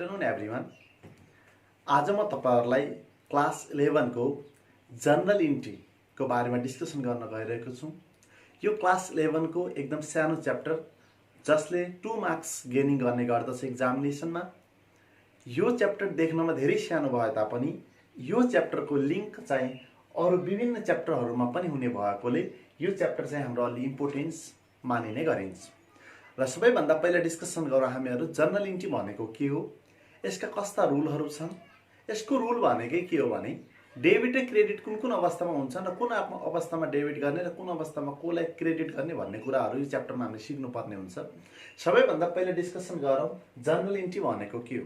Afternoon everyone. आज म तपाईहरुलाई क्लास 11 को जनरल इन्ट्री को बारेमा डिस्कसन गर्न गइरहेको छु। यो क्लास 11 को एकदम सानो च्याप्टर जसले 2 मार्क्स गेनिङ गर्ने गर्दछ एक्जामिनेसनमा। यो च्याप्टर देख्नमा धेरै सानो भए तापनि यो च्याप्टरको लिंक चाहिँ अरु विभिन्न च्याप्टरहरुमा पनि हुने भएकोले यो च्याप्टर चाहिँ हाम्रो अलि इम्पोर्टेन्स मानिने गरिन्छ। र सबैभन्दा पहिला डिस्कसन गरौँ हामीहरु जनरल इन्ट्री भनेको के हो, यसका कस्ता रुलहरु छन्। यसको रुल भनेकै के हो भने डेबिट र क्रेडिट कुन कुन अवस्थामा हुन्छ र कुन अवस्थामा डेबिट गर्ने र कुन अवस्थामा कोलाई क्रेडिट गर्ने भन्ने कुराहरु यो च्याप्टरमा हामीले सिक्नु पर्ने हुन्छ। सबैभन्दा पहिला डिस्कसन गरौँ जनरल इन्ट्री भनेको के हो।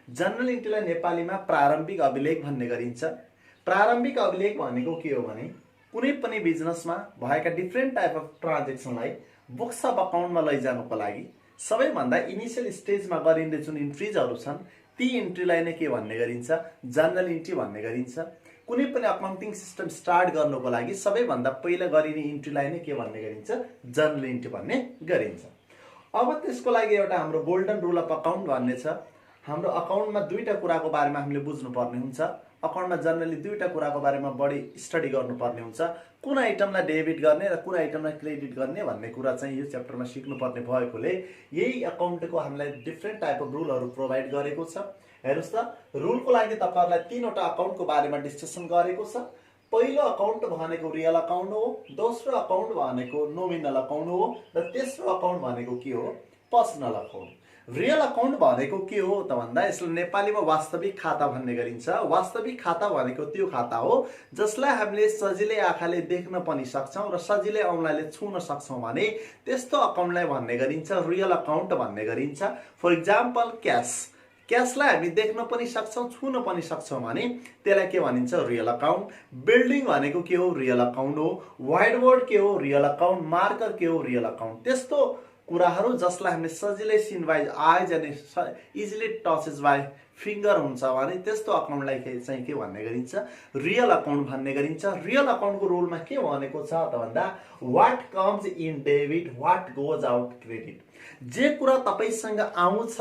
जनरल इन्ट्रीलाई नेपालीमा प्रारम्भिक अभिलेख भन्ने गरिन्छ। प्रारम्भिक अभिलेख भनेको के हो भने कुनै पनि बिजनेसमा भएका डिफरेन्ट टाइप अफ ट्रान्ज्याक्सनलाई बुक्स अफ अकाउन्टमा लैजानुको लागि सबैभन्दा इनिशियल स्टेजमा गरिने जुन इन्ट्रीजहरु छन् ती इन्ट्रीलाई नै के भन्ने गरिन्छ, जनरल इन्ट्री भन्ने गरिन्छ। कुनै पनि अकाउन्टिङ सिस्टम स्टार्ट गर्नको लागि सबैभन्दा पहिला गरिने इन्ट्रीलाई नै के भन्ने गरिन्छ, जनरल इन्ट्री भन्ने गरिन्छ। अब त्यसको लागि एउटा हाम्रो गोल्डन रुल अफ अकाउन्ट भन्ने छ। हाम्रो अकाउन्टमा दुईटा कुराको बारेमा हामीले बुझ्नु पर्ने हुन्छ। अकाउन्टमा जनरली दुईटा कुराको बारेमा बढी स्टडी गर्नुपर्ने हुन्छ। कुन आइटमलाई डेबिट गर्ने र कुन आइटमलाई क्रेडिट गर्ने भन्ने कुरा चाहिँ यो च्याप्टरमा सिक्नु पर्ने भएकोले यही अकाउन्टको हामीलाई डिफरेन्ट टाइप अफ रुलहरु प्रोवाइड गरेको छ। हेर्नुस् त, रुलको लागि तपाईहरुलाई तीनवटा अकाउन्टको बारेमा डिस्कसन गरेको छ। पहिलो अकाउन्ट भनेको रियल अकाउन्ट हो, दोस्रो अकाउन्ट भनेको नोमिनल अकाउन्ट हो र तेस्रो अकाउन्ट भनेको के हो, पर्सनल अकाउन्ट। रियल अकाउन्ट भनेको के हो त भन्दा यसलाई नेपालीमा वास्तविक खाता भन्ने गरिन्छ। वास्तविक खाता भनेको त्यो खाता हो जसलाई हामीले सजिलै आँखाले देख्न पनि सक्छौं र सजिलै औंलाले छुन सक्छौं भने त्यस्तो अकाउन्टलाई भन्ने गरिन्छ रियल अकाउन्ट भन्ने गरिन्छ। फर एक्जाम्पल क्याश, क्याशलाई हामी देख्न पनि सक्छौं छुन पनि सक्छौं भने त्यसलाई के भनिन्छ, रियल अकाउन्ट। बिल्डिङ भनेको के हो, रियल अकाउन्ट हो। व्हाइट बोर्ड के हो, रियल अकाउन्ट। मार्कर के हो, रियल अकाउन्ट। त्यस्तो कुराहरु जसलाई हामीले सजिलै सिन बाइ आइज अनि इजिली टचेस बाइ फिंगर हुन्छ भने त्यस्तो अकाउन्टलाई चाहिँ के भन्ने गरिन्छ, रियल अकाउन्ट भन्ने गरिन्छ। रियल अकाउन्टको रुलमा के भनेको छ त भन्दा what comes in debit what goes out credit. जे कुरा तपाईसँग आउँछ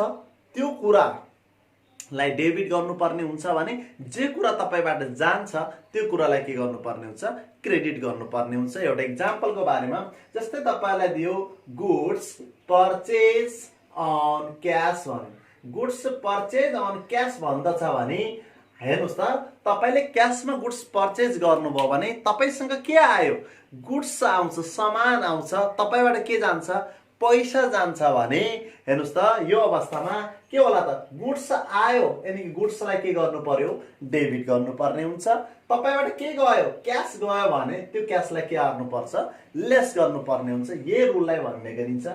त्यो कुरालाई डेबिट गर्नुपर्ने हुन्छ भने जे कुरा तपाईबाट जान्छ त्यो कुरालाई के गर्नुपर्ने हुन्छ, क्रेडिट गर्नुपर्ने हुन्छ। एउटा एक्जाम्पलको बारेमा जस्तै तपाईलाई दियो गुड्स परचेज अन क्याश भन्ने। गुड्स परचेज अन क्याश भन्दछ भने हेर्नुस् त, तपाईले क्याशमा गुड्स परचेज गर्नुभयो भने तपाईसँग के आयो, गुड्स आउँछ, सामान आउँछ, तपाईबाट के जान्छ, पैसा जान्छ भने हेर्नुस् त यो अवस्थामा के होला त, गुड्स आयो यानी गुड्सलाई के गर्नु पर्यो, डेबिट गर्नुपर्ने हुन्छ। तपाईबाट के गयो, क्याश गयो भने त्यो क्याशलाई के गर्नु पर्छ, लेस गर्नुपर्ने हुन्छ। यही रुललाई भन्ने गरिन्छ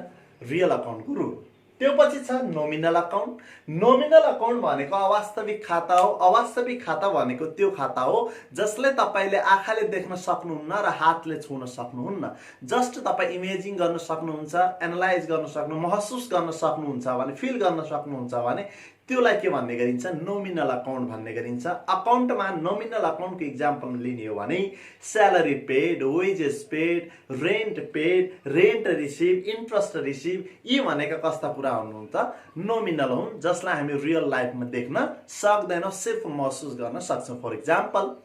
रियल अकाउन्टको रुल। त्यो पछि छ नोमिनल अकाउन्ट। नोमिनल अकाउन्ट भनेको अवास्तविक खाता हो। अवास्तविक खाता भनेको त्यो खाता हो जसले तपाईले आँखाले देख्न सक्नुहुन्न र हातले छुन सक्नुहुन्न। जस्ट तपाई इमेजिङ गर्न सक्नुहुन्छ, एनालाइज गर्न सक्नु, महसुस गर्न सक्नुहुन्छ भने, फिल गर्न सक्नुहुन्छ भने त्योलाई के भन्ने गरिन्छ, नोमिनल अकाउन्ट भन्ने गरिन्छ। अकाउन्टमा नोमिनल अकाउन्टको एक्जाम्पल लिने हो भने salary paid, wages paid, rent paid, rent receive, interest receive, यी भनेका कस्ता कुरा हुन् त, नोमिनल हुन् जसलाई हामी रियल लाइफमा देख्न सक्दैनौं, सिर्फ महसुस गर्न सक्छौं। फर एक्जाम्पल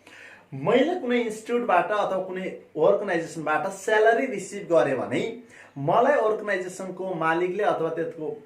मैले कुनै इन्स्टिट्युटबाट अथवा कुनै अर्गनाइजेसनबाट स्यालेरी रिसिभ गरे भने मलाई अर्गनाइजेसनको मालिकले अथवा त्यसको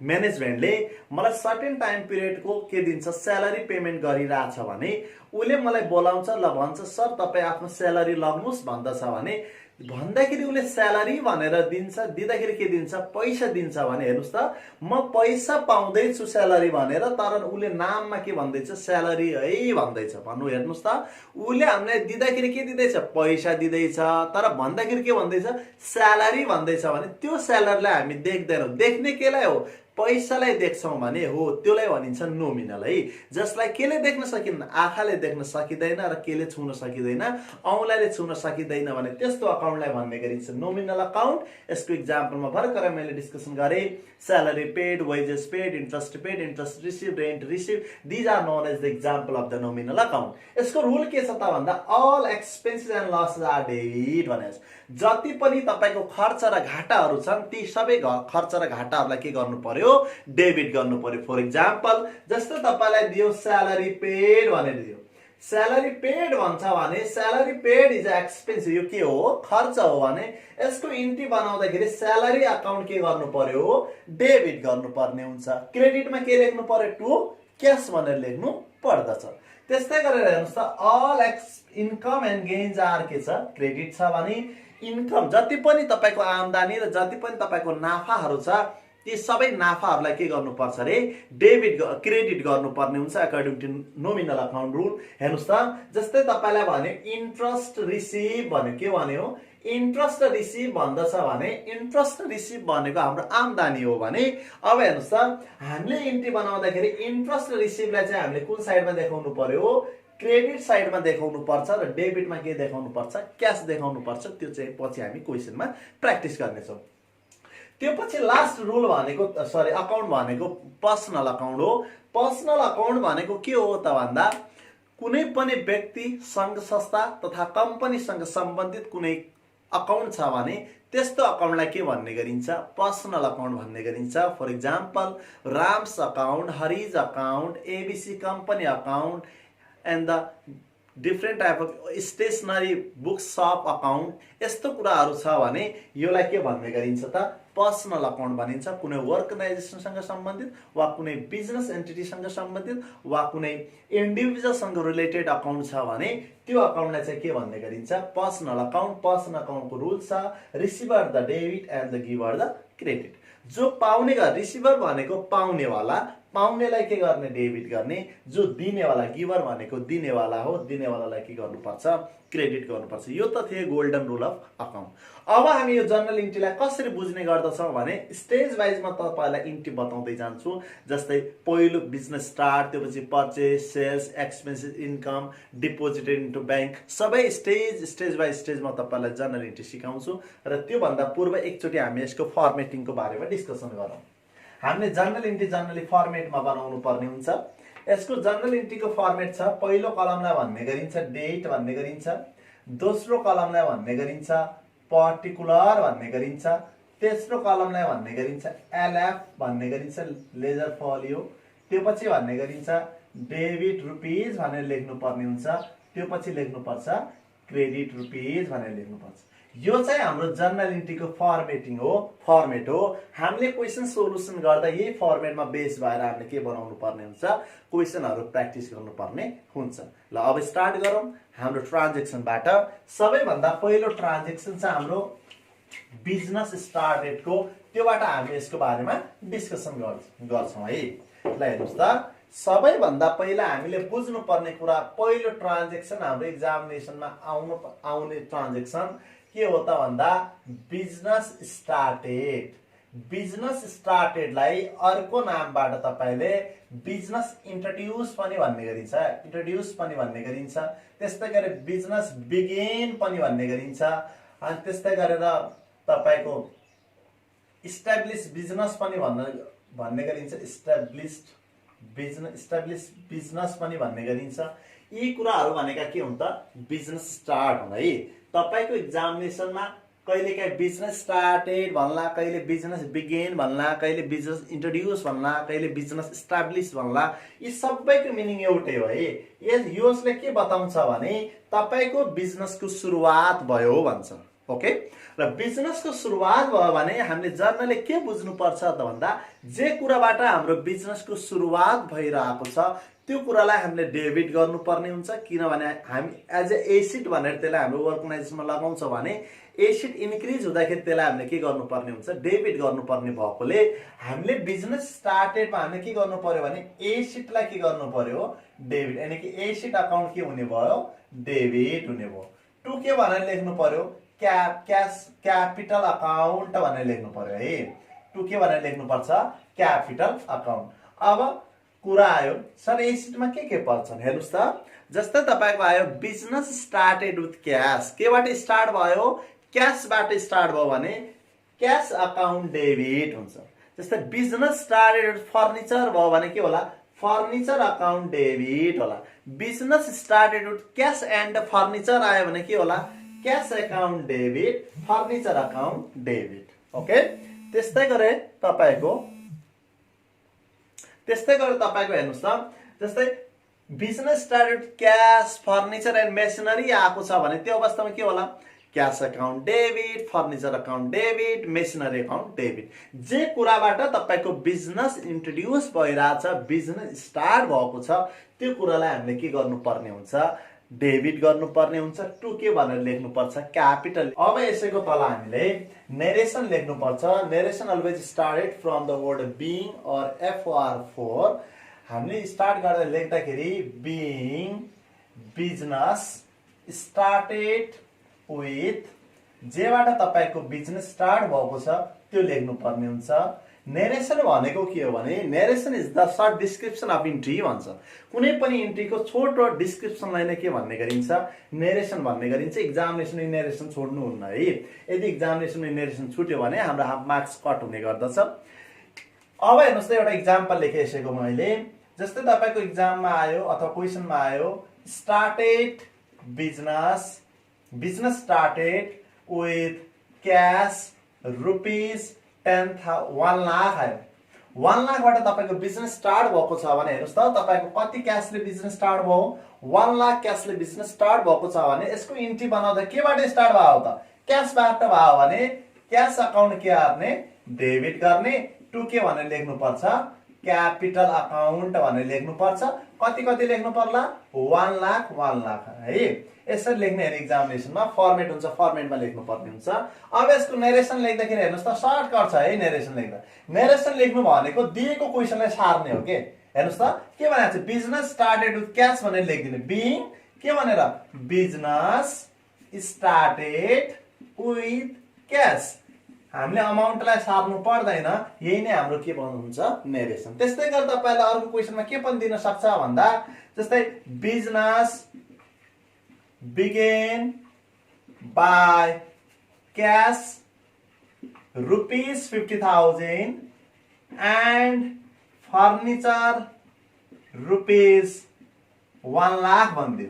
म्यानेजमेन्टले मलाई सर्टेन टाइम पिरियडको के दिन्छ, स्यालेरी पेमेन्ट गरिरहेछ भने उले मलाई बोलाउँछ, ल भन्छ सर तपाई आफ्नो स्यालेरी लग्नुस् भन्दछ भने भन्दाखेरि उले स्यालेरी भनेर दिन्छ, दिँदाखेरि के दिन्छ, पैसा दिन्छ भने हेर्नुस् त म पैसा पाउँदै छु स्यालेरी भनेर, तर उले नाममा के भन्दैछ, स्यालेरी है भन्दैछ भन्नु। हेर्नुस् त उले हामीलाई दिँदाखेरि के दिँदैछ, पैसा दिँदैछ, तर भन्दाखेरि के भन्दैछ, स्यालेरी भन्दैछ भने त्यो स्यालेरीलाई हामी देख्दैनौं। देख्ने केलाई हो, पैसालाई देख्छौं भने हो त्योलाई भनिन्छ नोमिनल है। जसलाई केले देख्न सकिन्न, आँखाले देख्न सकिदैन र केले छुन सकिदैन, औंलाले छुन सकिदैन भने त्यस्तो अकाउन्टलाई भन्ने गरिन्छ नोमिनल अकाउन्ट। यसको एक्जाम्पलमा भर्खरै मैले डिस्कसन गरे, salary paid, wages paid, interest receive, rent receive, these are known as the example of the nominal account. यसको रुल के छ त भन्दा all expenses and losses are debit भनेछ। जति पनि तपाईको खर्च र घाटाहरु छन् ती सबै खर्च र घाटाहरुलाई के गर्नु पर्यो, पर्यो डेबिट गर्नु पर्यो। फर इक्जाम्पल जस्तो तपाईलाई दियो स्यालेरी पेड भनेर दियो, स्यालेरी पेड भन्छ भने स्यालेरी पेड इज एक्सपेन्स, यो के हो खर्च हो भने यसको इन्ट्री बनाउँदाखेरि स्यालेरी अकाउन्ट के गर्नु पर्यो डेबिट गर्नुपर्ने हुन्छ। क्रेडिटमा के लेख्नु पर्यो टु क्यास भनेर लेख्नु पर्दछ। त्यस्तै गरेर हेर्नुस् त all income and gains are के छ क्रेडिट छ भने इन्कम जति पनि तपाईको आम्दानी र जति पनि तपाईको नाफाहरू छ ती सबै नाफाहरूलाई के गर्नुपर्छ रे क्रेडिट गर्नुपर्ने हुन्छ according to nominal account rule. हेर्नुस् त जस्तै तपाईलाई भने इन्ट्रेस्ट रिसिभ भन्यो, के भन्यो इन्ट्रेस्ट रिसिभ भन्दछ भने इन्ट्रेस्ट रिसिभ भनेको हाम्रो आम्दानी हो भने अब हेर्नुस् त हामीले इन्ट्री बनाउँदाखेरि इन्ट्रेस्ट रिसिभलाई चाहिँ हामीले कुन साइडमा देखाउनु पर्यो क्रेडिट साइडमा देखाउनु पर्छ र डेबिटमा के देखाउनु पर्छ क्यास देखाउनु पर्छ। त्यो चाहिँ पछि हामी क्वेसनमा प्र्याक्टिस गर्नेछौँ। त्यो पछि लास्ट रुल भनेको अकाउन्ट भनेको पर्सनल अकाउन्ट हो। पर्सनल अकाउन्ट भनेको के हो त भन्दा कुनै पनि व्यक्ति संघ संस्था तथा कम्पनीसँग सम्बन्धित कुनै अकाउन्ट छ भने त्यस्तो अकाउन्टलाई के भन्ने गरिन्छ पर्सनल अकाउन्ट भन्ने गरिन्छ। For example Ram's account, Hari's account, ABC company account and the different type of stationery book shop account यस्तो कुराहरू छ भने योलाई के भन्ने गरिन्छ त पर्सनल अकाउन्ट भनिन्छ। कुनै अर्गनाइजेसनसँग सम्बन्धित वा कुनै बिजनेस एन्टिटीसँग सम्बन्धित वा कुनै इन्डिभिजुअलसँग रिलेटेड अकाउन्ट छ भने त्यो अकाउन्टलाई चाहिँ के भन्ने गरिन्छ पर्सनल अकाउन्ट। पर्सनल अकाउन्टको रुल छ receiver the debit and the giver the credit. जो पाउने रिसिभर भनेको पाउनेवाला, पाउनेलाई के गर्ने डेबिट गर्ने, जो दिनेवाला गिभर भनेको दिनेवाला हो, दिनेवालालाई के गर्नुपर्छ क्रेडिट गर्नुपर्छ। यो त थियो गोल्डन रुल अफ अकाउन्ट। अब हामी यो जर्नल इन्ट्रीलाई कसरी बुझ्ने गर्दछौँ भने स्टेज वाइजमा तपाईँलाई इन्ट्री बताउँदै जान्छु। जस्तै पहिलो बिजनेस स्टार्ट, त्यसपछि purchase, sales, expenses, income, deposited into bank, सबै स्टेज बाई स्टेजमा तपाईँलाई जर्नल इन्ट्री सिकाउँछु। र त्योभन्दा पूर्व एकचोटि हामी यसको फर्मेटिङको बारेमा डिस्कसन गरौँ। हामीले जर्नल इन्ट्री जनरली फर्मेटमा बनाउनु पर्ने हुन्छ। यसको जर्नल इन्ट्रीको फर्मेट छ पहिलो कलमलाई भन्ने गरिन्छ डेट भन्ने गरिन्छ, दोस्रो कलमलाई भन्ने गरिन्छ पर्टिकुलर भन्ने गरिन्छ, तेस्रो कलमलाई भन्ने गरिन्छ एलएफ भन्ने गरिन्छ लेजर फोलियो, त्यो पछि भन्ने गरिन्छ डेबिट रुपिज भनेर लेख्नु पर्ने हुन्छ, त्यो पछि लेख्नुपर्छ क्रेडिट रुपिज भनेर लेख्नुपर्छ। यो चाहिँ हाम्रो जर्नल इन्ट्रीको फर्मेट हो। हामीले क्वेसन सोल्युसन गर्दा यही फर्मेटमा बेस भएर हामीले के बनाउनु पर्ने हुन्छ क्वेसनहरू प्र्याक्टिस गर्नुपर्ने हुन्छ। ल अब स्टार्ट गरौँ हाम्रो ट्रान्जेक्सनबाट। सबैभन्दा पहिलो ट्रान्जेक्सन चाहिँ हाम्रो बिजनेस स्टार्टेडको, त्योबाट हामी यसको बारेमा डिस्कसन गर्छौँ है। ल हेर्नुहोस् त सबैभन्दा पहिला हामीले बुझ्नुपर्ने कुरा पहिलो ट्रान्जेक्सन हाम्रो एक्जामिनेसनमा आउने ट्रान्जेक्सन के हो त भन्दा बिजनेस स्टार्टेड। बिजनेस स्टार्टेडलाई अर्को नामबाट तपाईले बिजनेस इन्ट्रोड्युस पनि भन्ने गरिन्छ, त्यस्तै गरेर बिजनेस बिगिन पनि भन्ने गरिन्छ, अनि त्यस्तै गरेर तपाईको इस्टाब्लिश बिजनेस पनि भन्ने गरिन्छ, इस्टाब्लिश बिजनेस पनि भन्ने गरिन्छ। यी कुराहरू भनेका के हुन् त बिजनेस स्टार्ट हुन् है। तपाईको एक्जामिनेसनमा कहिलेकाहीँ बिजनेस स्टार्टेड भन्ला, कहिले बिजनेस बिगिन भन्ला, कहिले बिजनेस इन्ट्रोड्युस भन्ला, कहिले बिजनेस इस्टाब्लिश भन्ला, यी सबैको मिनिङ एउटै हो है। यसले के बताउँछ भने तपाईको बिजनेसको सुरुवात भयो भन्छ। ओके, र बिजनेसको सुरुवात भयो भने हामीले जर्नलले के बुझ्नुपर्छ त भन्दा जे कुराबाट हाम्रो बिजनेसको सुरुवात भइरहेको छ त्यो कुरालाई हामीले डेबिट गर्नुपर्ने हुन्छ। किनभने हामी एज ए एसिड भनेर त्यसलाई हाम्रो अर्गनाइजेसनमा लगाउँछ भने एसिड इन्क्रिज हुँदाखेरि त्यसलाई हामीले के गर्नुपर्ने हुन्छ डेबिट गर्नुपर्ने भएकोले हामीले बिजनेस स्टार्टेडमा हामीले के गर्नु पर्यो भने एसिडलाई के गर्नु पर्यो डेबिट, यानी कि एसिड अकाउन्ट के हुने भयो डेबिट हुने भयो। टु के भनेर लेख्नु पर्यो क्यापिटल अकाउन्ट भनेर लेख्नु पर्यो है। टु के भनेर लेख्नुपर्छ क्यापिटल अकाउन्ट। अब कुरा आयो सर एसिडमा के पर्छन् हेर्नुस् त। जस्तै तपाईको आयो बिजनेस स्टार्टेड विथ क्याश, केबाट स्टार्ट भयो क्याशबाट स्टार्ट भयो भने क्याश अकाउन्ट डेबिट हुन्छ। जस्तै बिजनेस स्टार्टेड विथ फर्निचर भयो भने के होला फर्निचर अकाउन्ट डेबिट होला। Business started with cash and furniture आयो भने के होला cash account debit, furniture account debit. Okay, त्यस्तै गरे तपाईको त्यस्तै गरी तपाईको हेर्नुस् त जस्तै business started cash furniture and machinery आएको छ भने त्यो अवस्थामा के होला cash account debit furniture account debit machinery account debit जे कुराबाट तपाईको बिजनेस इन्ट्रोड्युस भइरहेछ बिजनेस स्टार्ट भएको छ त्यो कुरालाई हामीले के गर्नुपर्ने हुन्छ डेबिट गर्नुपर्ने हुन्छ टु के भनेर लेख्नुपर्छ क्यापिटल अब यसैको तल हामीले नरेसन लेख्नुपर्छ narration always started from the word being or FR4 हामीले स्टार्ट गरेर लेख्दाखेरि बीइङ बिजनेस स्टार्टेड विथ जेबाट तपाईको बिजनेस स्टार्ट भएको छ त्यो लेख्नुपर्ने हुन्छ नरेसन भनेको के हो भने narration is the short description of entry भन्छ कुनै पनि इन्ट्रीको छोटो डिस्क्रिप्सनलाई नै के भन्ने गरिन्छ नरेसन भन्ने गरिन्छ एक्जामिनेसनमा नरेसन छोड्नुहुन्न है यदि एक्जामिनेसनमा नरेसन छुट्यो भने हाम्रो हाफ मार्क्स कट हुने गर्दछ अब हेर्नुस् त एउटा एक्जाम्पल लेखेको मैले जस्तै तपाईको एक्जाममा आयो अथवा क्वेशनमा आयो started business started with cash rupees 1 lakh आयो 1 लाखबाट तपाईको बिजनेस स्टार्ट भएको छ भने हेर्नुस् त तपाईको कति क्याशले बिजनेस स्टार्ट भयो 1 लाख क्याशले बिजनेस स्टार्ट भएको छ भने यसको इन्ट्री बनाउँदा केबाट स्टार्ट भयो त क्याशबाट भयो भने क्याश अकाउन्ट के गर्ने डेबिट गर्ने टु के भनेर लेख्नु पर्छ क्यापिटल अकाउन्ट भनेर लेख्नु पर्छ कति कति लेख्नु पर्ला 1 लाख है यसरी लेख्ने हेर्नु एक्जामिनेसनमा फर्मेट हुन्छ फर्मेटमा लेख्नु पर्ने हुन्छ अब यसको नरेसन लेख्दाखेरि हेर्नुस् त सर्टकट छ है नरेसन लेख्दा नरेसन लेख्नु भनेको दिएको क्वेशनलाई सार्ने हो के हेर्नुस् त के भनेको छ बिजनेस स्टार्टेड विथ क्याश भनेर लेखिदिने बीइङ के भनेर बिजनेस स्टार्टेड विथ क्याश हामीले अमाउन्टलाई सार्नु पर्दैन यही नै हाम्रो के भन्नुहुन्छ नरेसन त्यस्तै गरी तपाईलाई अर्को क्वेशनमा के पनि दिन सक्छ भन्दा जस्तै business began by cash rupees 50,000 and furniture rupees 1 lakh भनिदियो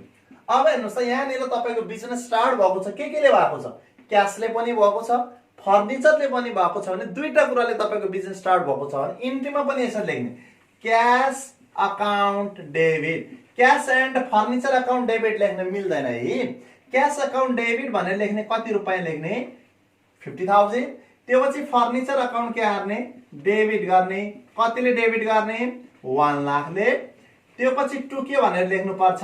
अब हेर्नुस् त यहाँनिर तपाईको बिजनेस स्टार्ट भएको छ के केले भएको छ क्याशले पनि भएको छ फर्निचरले पनि भएको छ भने दुईटा कुराले तपाईको बिजनेस स्टार्ट भएको छ भने इन्ट्रीमा पनि यसरी लेख्ने cash account debit cash and furniture account debit लेख्न मिल्दैन है क्याश अकाउन्ट डेबिट भनेर लेख्ने कति रुपैयाँ लेख्ने 50,000 त्यसपछि फर्निचर अकाउन्ट के हार्ने डेबिट गर्ने कतिले डेबिट गर्ने 1 लाखले त्यसपछि टु के भनेर लेख्नु पर्छ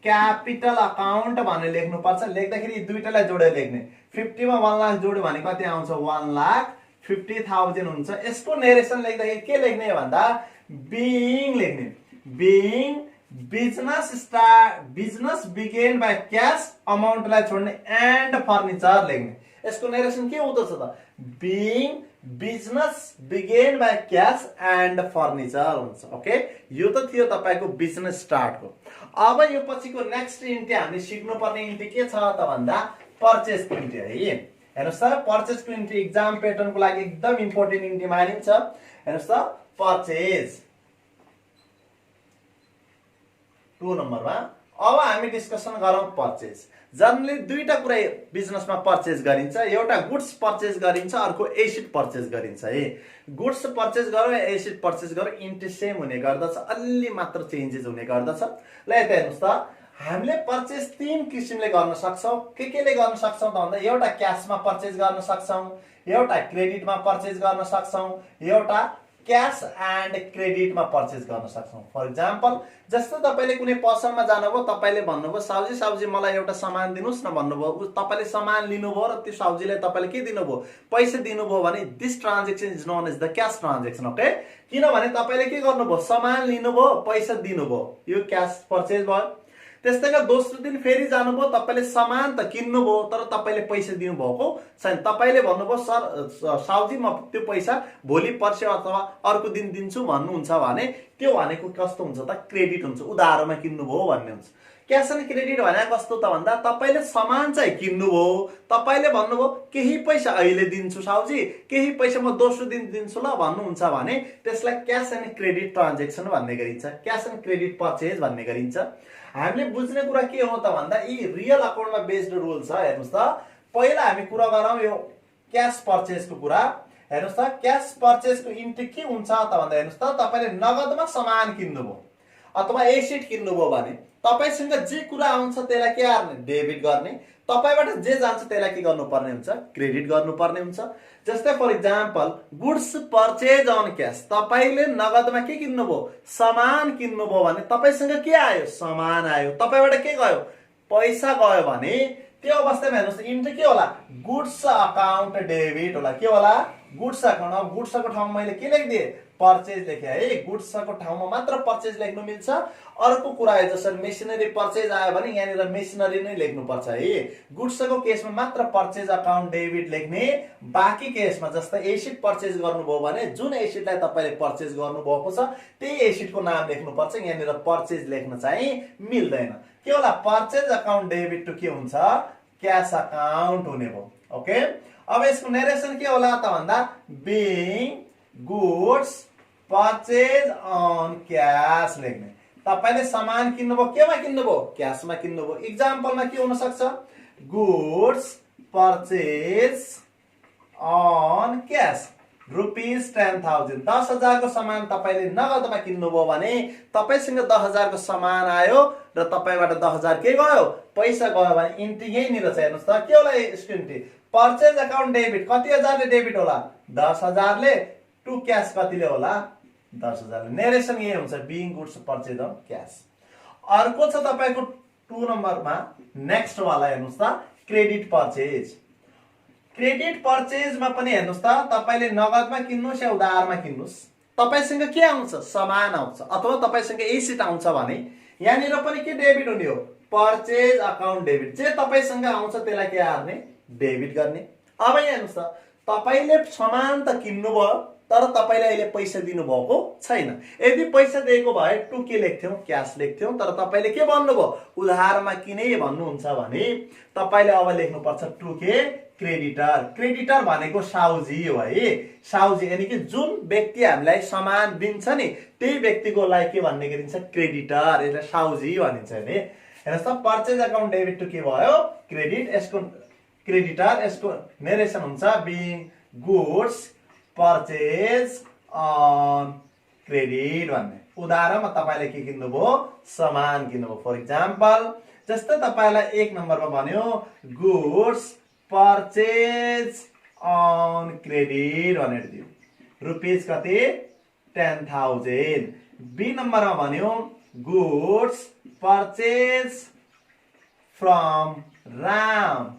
क्यापिटल अकाउन्ट भनेर लेख्नु पर्छ लेख्दाखेरि दुईटालाई जोडेर लेख्ने 50 मा 1 लाख जोड्यो भने कति आउँछ 1,50,000 हुन्छ यसको नरेसन लेख्दाखेरि के लेख्ने भन्दा बीइङ लेख्ने being business began by cash अमाउन्टलाई छोड्ने एन्ड फर्निचर लेख्ने यसको नरेसन के हुँदछ त being business began by cash and furniture हुन्छ ओके यो त थियो तपाईको बिजनेस स्टार्टको अब यो पछिको नेक्स्ट इन्ट्री हामीले सिक्नुपर्ने इन्ट्री के छ त भन्दा पर्चेज इन्ट्री है हेर्नुस् त पर्चेज इन्ट्री एक्जाम प्याटर्नको लागि एकदम इम्पोर्टेन्ट इन्ट्री मानिन्छ हेर्नुस् त पर्चेज 2 नम्बरमा अब हामी डिस्कसन गरौँ पर्चेज जनरली दुईटा कुरा बिजनेसमा पर्चेज गरिन्छ एउटा गुड्स पर्चेज गरिन्छ अर्को एसिड पर्चेज गरिन्छ है गुड्स पर्चेज गरौँ एसिड पर्चेज गरौँ इन्ट्री सेम हुने गर्दछ अलि मात्र चेन्जेस हुने गर्दछ ल यता हेर्नुस् त हामीले पर्चेज 3 किसिमले गर्न सक्छौं केले गर्न सक्छौं त भन्दा एउटा क्याशमा पर्चेज गर्न सक्छौं एउटा क्रेडिटमा पर्चेज गर्न सक्छौं एउटा क्याश एन्ड क्रेडिटमा पर्चेज गर्न सक्छौं फर एक्जाम्पल जस्तो तपाईले कुनै पसलमा जानुभयो तपाईले भन्नुभयो साउजी मलाई एउटा सामान दिनुस् न भन्नुभयो तपाईले सामान लिनुभयो र त्यो साउजीले तपाईले के दिनुभयो पैसा दिनुभयो भने this transaction is known as the cash transaction okay किनभने तपाईले के गर्नुभयो सामान लिनुभयो पैसा दिनुभयो यो क्याश पर्चेज भयो त्यस्तै गरी दोस्रो दिन फेरि जानुभयो तपाईले सामान त किन्नुभयो तर तपाईले पैसा दिनुभएको छैन तपाईले भन्नुभयो सर साउजी म त्यो पैसा भोलि पर्सि अथवा अर्को दिन दिन्छु भन्नुहुन्छ भने त्यो भनेको कस्तो हुन्छ त क्रेडिट हुन्छ उधारोमा किन्नुभयो भन्ने हुन्छ क्याश एन्ड क्रेडिट भने कस्तो त भन्दा तपाईले सामान चाहिँ किन्नुभयो तपाईले भन्नुभयो केही पैसा अहिले दिन्छु साउजी केही पैसा म दोस्रो दिन दिन्छु ल भन्नुहुन्छ भने त्यसलाई क्याश एन्ड क्रेडिट ट्रान्ज्याक्सन भन्ने गरिन्छ क्याश एन्ड क्रेडिट पर्चेज भन्ने गरिन्छ हामीले बुझ्ने कुरा के हो त भन्दा यी रियल अकाउन्टमा बेस्ड रुल छ हेर्नुस् त पहिला हामी कुरा गरौँ यो क्याश पर्चेजको कुरा हेर्नुस् त क्याश पर्चेजको इन्ट्री के हुन्छ त भन्दा हेर्नुस् त तपाईले नगदमा सामान किन्नुभयो अथवा एसेट किन्नुभयो भने तपाईसँग जे कुरा आउँछ त्यसलाई के गर्ने डेबिट गर्ने तपाईबाट जे जान्छ त्यसलाई के गर्नुपर्ने हुन्छ क्रेडिट गर्नुपर्ने हुन्छ जस्तै for example goods purchase on cash तपाईले नगदमा के किन्नुभयो सामान किन्नुभयो भने तपाईसँग के आयो सामान आयो तपाईबाट के गयो पैसा गयो भने त्यो अवस्थामा हेर्नुस् इन्ट्री के होला गुड्स अकाउन्ट डेबिट होला के होला गुड्स अकाउन्ट अब गुड्सको ठाउँमा मैले के लेखिदिए पर्चेज लेखे है गुड्सको ठाउँमा मात्र पर्चेज लेख्नु मिल्छ अर्को कुरा है जसरी मेसिनरी पर्चेज आयो भने यहाँनिर मेसिनरी नै लेख्नु पर्छ है गुड्सको केसमा मात्र पर्चेज अकाउन्ट डेबिट लेख्ने बाँकी केसमा जस्तै एसिड पर्चेज गर्नुभयो भने जुन एसिडलाई तपाईले पर्चेज गर्नुभएको छ त्यही एसिडको नाम लेख्नु पर्छ यहाँनिर पर्चेज लेख्न चाहिँ मिल्दैन के होला पर्चेज अकाउन्ट डेबिट टु के हुन्छ क्याश अकाउन्ट हुने भयो ओके अब यसको नरेसन के होला त भन्दा being goods purchase on cash लेख्ने तपाईले सामान किन्नुभयो केमा किन्नुभयो क्याशमा किन्नुभयो एक्जाम्पलमा के हुन सक्छ goods purchase on cash rupees 10,000 10,000 को सामान तपाईले नगदमा किन्नुभयो भने तपाईसँग 10,000 को सामान आयो र तपाईबाट 10,000 के गयो पैसा गयो भने इन्ट्री यहीँनिर छ हेर्नुस् त के होला यसको इन्ट्री पर्चेज अकाउन्ट डेबिट कति हजारले डेबिट होला 10,000 ले टु क्याश कतिले होला 10,000 ले नरेसन यही हुन्छ being goods purchase on cash अर्को छ तपाईको 2 नम्बरमा नेक्स्ट वाला हेर्नुस् त क्रेडिट पर्चेज क्रेडिट पर्चेजमा पनि हेर्नुस् त तपाईले नगदमा किन्नुस् या उधारमा किन्नुस् तपाईसँग के आउँछ सामान आउँछ अथवा तपाईसँग एसेट आउँछ भने यहाँनिर पनि के डेबिट हुने हो पर्चेज अकाउन्ट डेबिट जे तपाईसँग आउँछ त्यसलाई के गर्ने डेबिट गर्ने अब यहाँ हेर्नुस् त तपाईले सामान त किन्नुभयो तर तपाईले अहिले पैसा दिनु भएको छैन यदि पैसा दिएको भए टु के लेख्थ्यौ क्याश लेख्थ्यौ तर तपाईले के भन्नुभयो उधारमा किने भन्नुहुन्छ भने तपाईले अब लेख्नु पर्छ टु के क्रेडिटर क्रेडिटर भनेको साउजी हो है साउजी यानी कि जुन व्यक्ति हामीलाई सामान दिन्छ नि त्यही व्यक्तिको लागि के भन्ने गरिन्छ क्रेडिटर यसलाई साउजी भनिन्छ नि हेर्नुस् त पर्चेज अकाउन्ट डेबिट टु के भयो क्रेडिट यसको क्रेडिटर यसको नरेसन हुन्छ being goods purchase on credit भन्ने उदाहरणमा तपाईले के किन्नुभयो सामान किन्नुभयो फर एक्जाम्पल जस्तै तपाईलाई 1 नम्बरमा भन्यो गुड्स पर्चेज अन क्रेडिट भनेर दियो रुपीज कति 10,000 बी नम्बरमा भन्यो goods purchase from Ram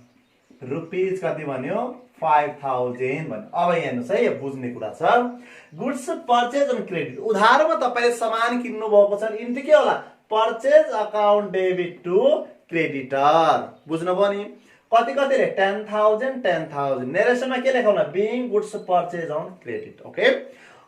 rupees कति भन्यो 5,000 भन्यो अब हेर्नुस् है यो बुझ्ने कुरा छ गुड्स पर्चेज अन क्रेडिट उधारमा तपाईले सामान किन्नु भएको छ इन्ट्री के होला purchase account debit to creditor बुझ्नुभयो नि कति कति रे 10,000 10,000 नरेसनमा के लेखाउन being goods purchase on credit okay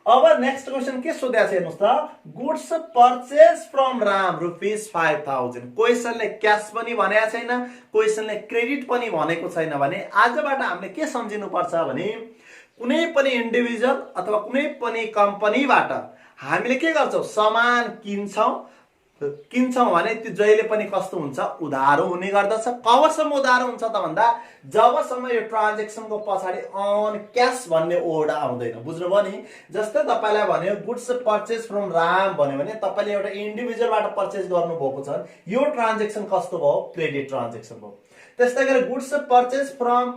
अब नेक्स्ट क्वेशन के सोधेको छ हेर्नुस् त goods purchase from Ram rupees 5,000 क्वेशनले क्याश पनि भनेको छैन क्वेशनले क्रेडिट पनि भनेको छैन भने आजबाट हामीले के सम्झिनु पर्छ भने कुनै पनि इन्डिभिजुअल अथवा कुनै पनि कम्पनीबाट हामीले के गर्छौं सामान किन्छौं भने त्यो जहिले पनि कस्तो हुन्छ उधारो हुने गर्दछ कबसम्म उधारो हुन्छ त भन्दा जबसम्म यो ट्रान्ज्याक्सनको पछाडी अन क्याश भन्ने वर्ड आउँदैन बुझ्नुभयो नि जस्तै तपाईलाई भन्यो गुड्स पर्चेज फ्रम राम भन्यो भने तपाईले एउटा इन्डिभिजुअलबाट पर्चेज गर्नु भएको छ यो ट्रान्ज्याक्सन कस्तो भयो क्रेडिट ट्रान्ज्याक्सन भयो त्यस्तै गरी goods purchase from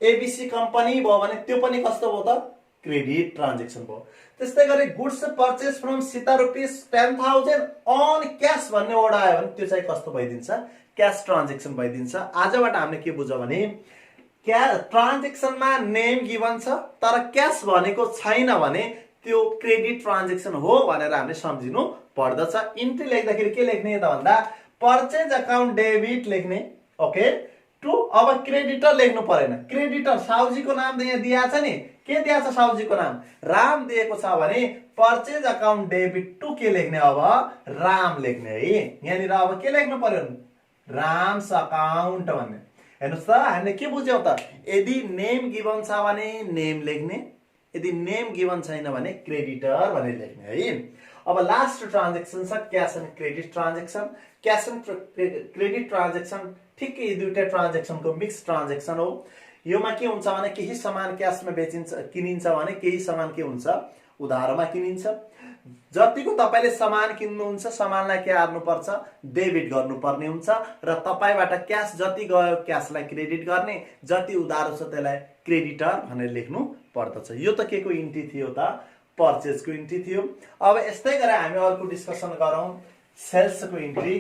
ABC company भयो भने त्यो पनि कस्तो भयो त क्रेडिट ट्रान्ज्याक्सन भयो त्यस्तै गरी goods purchase from Sita rupees 10,000 on cash भन्ने वर्ड आयो भने त्यो चाहिँ कस्तो भइदिन्छ क्याश ट्रान्ज्याक्सन भइदिन्छ आजबाट हामीले के बुझ्यौ भने ट्रान्ज्याक्सनमा नेम गिभन छ तर क्याश भनेको छैन भने त्यो क्रेडिट ट्रान्ज्याक्सन हो भनेर हामीले सम्झिनु पर्दछ इन्ट्री लेख्दाखेरि के लेख्ने त भन्दा पर्चेज अकाउन्ट डेबिट लेख्ने ओके टु अब क्रेडिटर लेख्नु परेन क्रेडिटर साउजीको नाम यहाँ दिएको छ नि के दिएको छ साउजीको नाम राम दिएको छ भने पर्चेज अकाउन्ट डेबिट टु के लेख्ने अब राम लेख्ने है यहाँनिर अब के लेख्नु पर्यो राम्स अकाउन्ट भन्ने हेर्नुस् त हामीले के बुझ्यौ त यदि नेम गिभन छ भने नेम लेख्ने यदि नेम गिभन छैन भने क्रेडिटर भनेर लेख्ने है अब लास्ट ट्रान्ज्याक्सन छ cash and credit transaction cash and credit transaction ठिकै दुईटा ट्रान्ज्याक्सनको मिक्स ट्रान्ज्याक्सन हो योमा के हुन्छ भने केही सामान क्याशमा किनिन्छ भने केही सामान के हुन्छ उधारोमा किनिन्छ। जतिको तपाईले सामान किन्नुहुन्छ सामानलाई के गर्नुपर्छ डेबिट गर्नुपर्ने हुन्छ र तपाईबाट क्याश जति गयो क्याशलाई क्रेडिट गर्ने, जति उधारो छ त्यसलाई क्रेडिटर भनेर लेख्नु पर्दछ। यो त के को इन्ट्री थियो त पर्चेज को इन्ट्री थियो। अब यस्तै गरेर हामी अर्को डिस्कसन गरौँ सेल्स को इन्ट्री।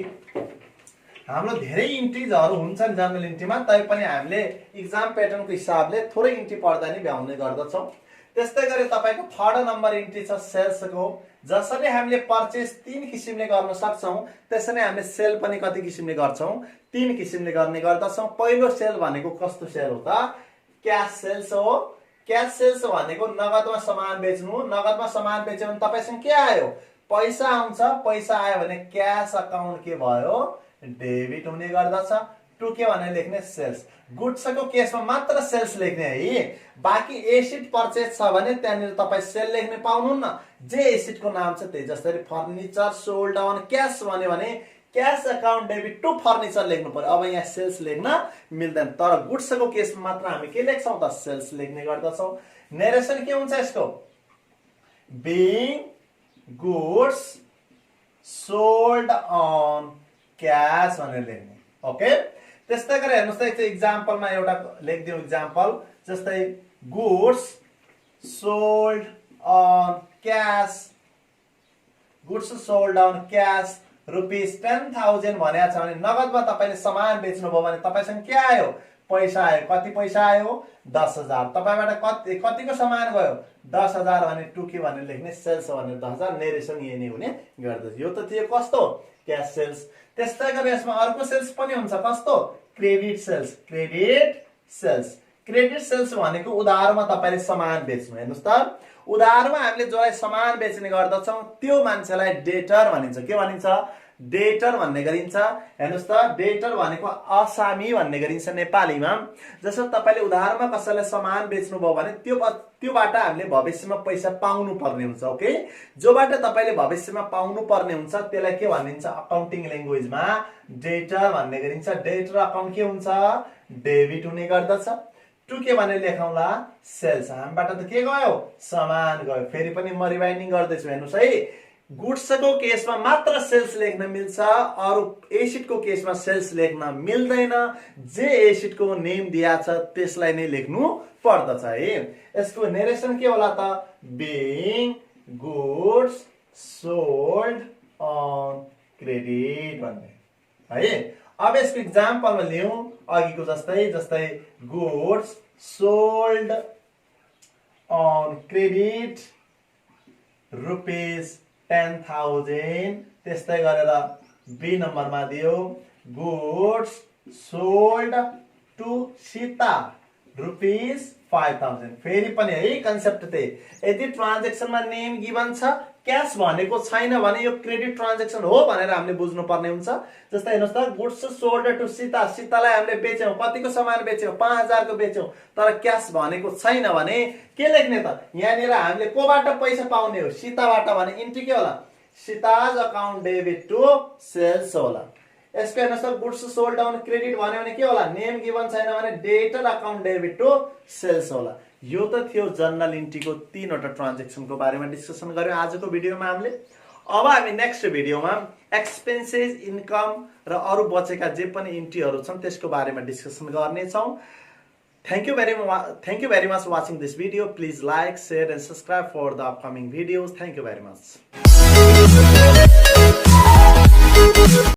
हाम्रो धेरै इन्ट्रीजहरु हुन्छन् जर्नल इन्ट्रीमा, तैपनि हामीले एक्जाम प्याटर्नको हिसाबले थोरै इन्ट्री पढ्दा नि भ्याउने गर्दछौं। त्यस्तै गरी तपाईको थर्ड नम्बर इन्ट्री छ सेल्स को। जसरी हामीले पर्चेज 3 किसिमले गर्न सक्छौं त्यसरी हामीले सेल पनि कति किसिमले गर्छौं 3 किसिमले गर्ने गर्दछौं। पहिलो सेल भनेको कस्तो सेल हो त क्याश सेल्स हो। क्याश सेल्स भनेको नगदमा सामान बेच्नु। नगदमा सामान बेच्यो भने तपाईसँग के आयो पैसा आउँछ। पैसा आयो भने क्याश अकाउन्ट के भयो डेबिट हुने गर्दछ। टु के भनेर लेख्ने सेल्स। गुड्सको केसमा मात्र सेल्स लेख्ने है। बाकी एसिड पर्चेज छ भने त्यहाँनिर तपाई सेल लेख्ने पाउनुहुन्न। जे एसिडको नाम छ त्यही जस्तै फर्निचर सोल्ड अन क्याश भन्यो भने cash account debit to furniture लेख्नु पर्यो। अब यहाँ सेल्स लेख्न मिल्दैन, तर गुड्सको केसमा मात्र हामी के लेख्छौं त सेल्स लेख्ने गर्दछौं। नरेसन के हुन्छ यसको being goods sold on cash भनेर लेख्ने। ओके, त्यस्तै गरी हेर्नुस् त एक्जाम्पलमा एउटा लेखिदिउँ एक्जाम्पल। जस्तै goods sold on cash, goods sold on cash rupees 10,000 भनेको छ भने नगदमा तपाईले सामान बेच्नु भयो भने तपाईसँग के आयो पैसा आयो। कति पैसा आयो 10,000। तपाईबाट कतिको सामान गयो 10,000 भने टु के भनेर लेख्ने सेल्स भनेर 10,000 नरेसन यही नै हुने गर्दछ। यो त थियो कस्तो क्याश सेल्स। त्यस्तै गरी यसमा अर्को सेल्स पनि हुन्छ कस्तो credit sales. Credit sales, credit sales भनेको उधारमा तपाईले सामान बेच्नु। हेर्नुस् त उधारमा हामीले जसलाई सामान बेच्ने गर्दछौं त्यो मान्छेलाई डेटर भनिन्छ। के भनिन्छ डेटर भन्ने गरिन्छ। हेर्नुस् त डेटर भनेको असामी भन्ने गरिन्छ नेपालीमा। जसो तपाईले उधारमा कसैलाई सामान बेच्नु भयो भने त्योबाट हामीले भविष्यमा पैसा पाउनु पर्ने हुन्छ। ओके, जोबाट तपाईले भविष्यमा पाउनु पर्ने हुन्छ त्यसलाई के भनिन्छ अकाउन्टिङ ल्याङ्ग्वेजमा डेटर भन्ने गरिन्छ। डेटर अकाउन्ट के हुन्छ डेबिट हुने गर्दछ। टु के भनेर लेखौँला सेल्स। हामीबाट त के गयो सामान गयो। फेरि पनि म रिमाइन्डिङ गर्दैछु हेर्नुस् है। गुड्सको केसमा मात्र सेल्स लेख्न मिल्छ, अरु एसिडको केसमा सेल्स लेख्न मिल्दैन। जे एसिडको नेम दिया छ त्यसलाई नै लेख्नु पर्दछ है। यसको नरेसन के होला त being goods sold on credit भन्ने है। अब यसको एक्जाम्पलमा लियौं अघिको जस्तै goods sold on credit rupees 10,000। त्यस्तै गरेर बी नम्बरमा दियो goods sold to Sita rupees 5,000। फेरि पनि है कन्सेप्ट त्यही। यदि ट्रान्ज्याक्सनमा नेम गिभन छ क्याश भनेको छैन भने यो क्रेडिट ट्रान्ज्याक्सन हो भनेर हामीले बुझ्नु पर्ने हुन्छ। जस्तै हेर्नुस् त गुड्स सोल्ड टु सीता, सीतालाई हामीले बेच्यौं। कतिको सामान बेच्यौं 5,000 को बेच्यौं, तर क्याश भनेको छैन भने के लेख्ने त यहाँनिर हामीले कोबाट पैसा पाउने हो सीताबाट भने इन्ट्री के होला Sita's account debit to sales होला। यसको हेर्नुस् त गुड्स सोल्ड अन क्रेडिट भन्यो भने के होला नेम गिभन छैन भने debtor account debit to sales होला। यो त थियो जर्नल इन्ट्रीको 3 वटा ट्रान्ज्याक्सनको बारेमा डिस्कसन गर्यौं आजको भिडियोमा हामीले। अब हामी नेक्स्ट भिडियोमा एक्सपेन्सेस इन्कम र अरु बचेका जे पनि इन्ट्रीहरु छन् त्यसको बारेमा डिस्कसन गर्ने छौं। Thank you very much watching this video. Please like, share and subscribe for the upcoming videos. Thank you very much.